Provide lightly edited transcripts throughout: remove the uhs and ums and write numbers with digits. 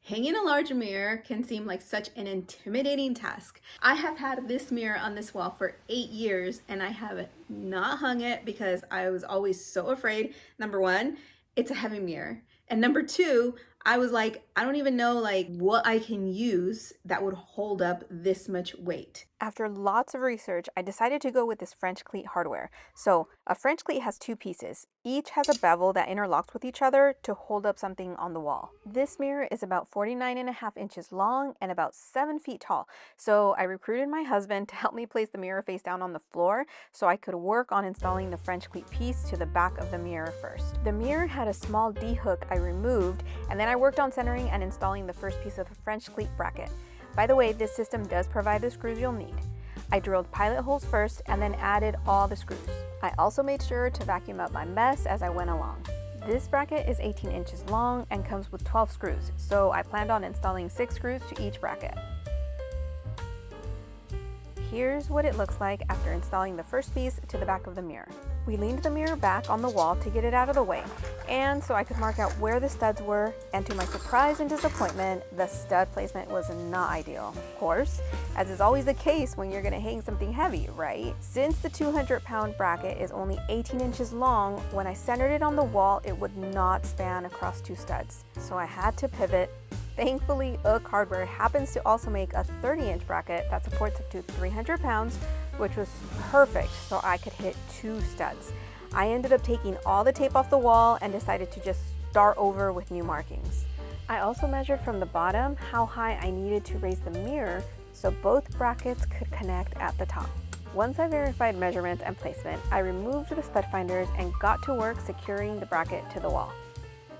Hanging a large mirror can seem like such an intimidating task. I have had this mirror on this wall for 8 years and I have not hung it because I was always so afraid. Number one, it's a heavy mirror. And number two, I was like, I don't even know like what I can use that would hold up this much weight. After lots of research, I decided to go with this French cleat hardware. So a French cleat has two pieces. Each has a bevel that interlocks with each other to hold up something on the wall. This mirror is about 49.5 inches long and about 7 feet tall. So I recruited my husband to help me place the mirror face down on the floor so I could work on installing the French cleat piece to the back of the mirror first. The mirror had a small D hook I removed, and then I worked on centering and installing the first piece of the French cleat bracket. By the way, this system does provide the screws you'll need. I drilled pilot holes first and then added all the screws. I also made sure to vacuum up my mess as I went along. This bracket is 18 inches long and comes with 12 screws, so I planned on installing 6 screws to each bracket. Here's what it looks like after installing the first piece to the back of the mirror. We leaned the mirror back on the wall to get it out of the way, and so I could mark out where the studs were, and to my surprise and disappointment, the stud placement was not ideal. Of course, as is always the case when you're going to hang something heavy, right? Since the 200-pound bracket is only 18 inches long, when I centered it on the wall, it would not span across 2 studs. So I had to pivot. Thankfully, UGG Hardware happens to also make a 30-inch bracket that supports up to 300 pounds, which was perfect so I could hit 2 studs. I ended up taking all the tape off the wall and decided to just start over with new markings. I also measured from the bottom how high I needed to raise the mirror so both brackets could connect at the top. Once I verified measurements and placement, I removed the stud finders and got to work securing the bracket to the wall.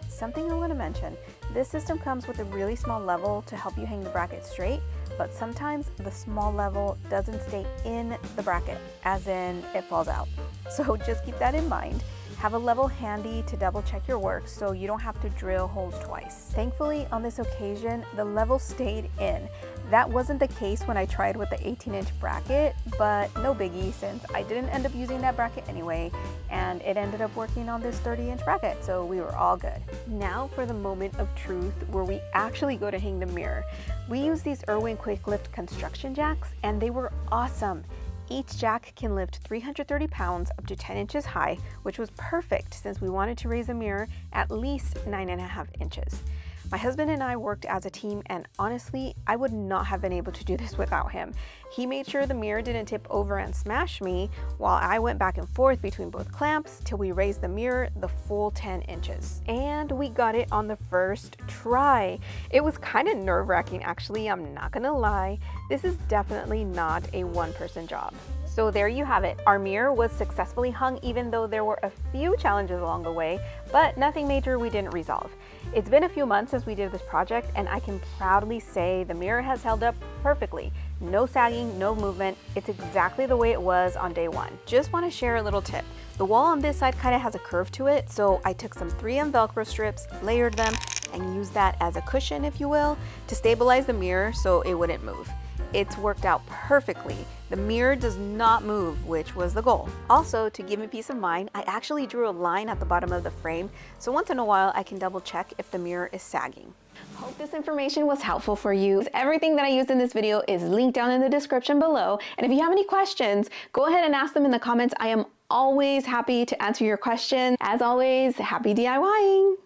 Something I want to mention, this system comes with a really small level to help you hang the bracket straight, but sometimes the small level doesn't stay in the bracket, as in it falls out. So just keep that in mind. Have a level handy to double check your work so you don't have to drill holes twice. Thankfully, on this occasion, the level stayed in. That wasn't the case when I tried with the 18-inch bracket, but no biggie since I didn't end up using that bracket anyway, and it ended up working on this 30-inch bracket, so we were all good. Now for the moment of truth where we actually go to hang the mirror. We use these Irwin Quick Lift construction jacks, and they were awesome. Each jack can lift 330 pounds up to 10 inches high, which was perfect since we wanted to raise the mirror at least 9.5 inches. My husband and I worked as a team, and honestly, I would not have been able to do this without him. He made sure the mirror didn't tip over and smash me while I went back and forth between both clamps till we raised the mirror the full 10 inches. And we got it on the first try. It was kind of nerve-wracking actually, I'm not gonna lie. This is definitely not a one-person job. So there you have it. Our mirror was successfully hung even though there were a few challenges along the way, but nothing major we didn't resolve. It's been a few months since we did this project, and I can proudly say the mirror has held up perfectly. No sagging, no movement. It's exactly the way it was on day one. Just want to share a little tip. The wall on this side kind of has a curve to it, so I took some 3M Velcro strips, layered them, and used that as a cushion, if you will, to stabilize the mirror so it wouldn't move. It's worked out perfectly. The mirror does not move, which was the goal. Also, to give me peace of mind, I actually drew a line at the bottom of the frame, so once in a while I can double check if the mirror is sagging. Hope this information was helpful for you. Everything that I used in this video is linked down in the description below, and if you have any questions, go ahead and ask them in the comments. I am always happy to answer your questions. As always, happy DIYing!